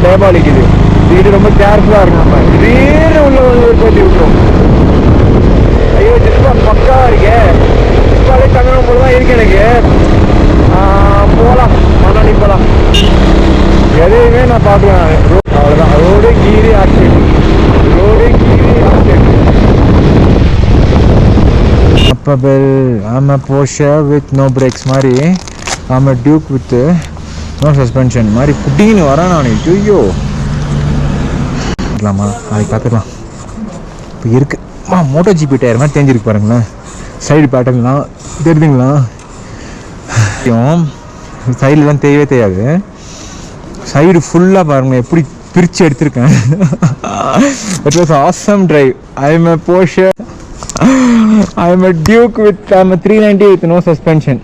லேபாலிக்குது. இது ரொம்ப கேர்ஃபுல்லாக இருக்கும். நம்ம திடீர்னு உள்ள ஒரு பேட்டி விட்டுரும். ஐயோ திருப்பா பக்கா இருக்கே, திருப்பாலே தங்கணும் போல தான் இருக்கு எனக்கு. போகலாம், மணாலி போகலாம். எதையுமே நான் பார்க்குவேன். அவ்வளோதான். ரோடு கீரி ஆக்சிடென்ட், ரோடு கீரி ஆக்சிடென்ட். அப்பபெல் ஆமா போர்ஷே வித் நோ பிரேக்ஸ் மாதிரி, ஆமா டியூக் வித் நோ சஸ்பென்ஷன் மாதிரி புட்டின்னு வரான் நான். ஐயோ பார்க்கலாமா, நாளைக்கு பார்த்துக்கலாம். இப்போ இருக்குது மோட்டோ ஜிபி டயர் மாதிரி தெரிஞ்சிருக்கு பாருங்களேன். சைடு பேட்டர்ன்லாம் தெரியுதுங்களா? சைடுலாம் தெரியவே தெரியாது. சைடு ஃபுல்லாக பாருங்கள் எப்படி பிரித்து எடுத்திருக்கேன். It was awesome drive. I am a Porsche, I am a Duke with 390 with no suspension.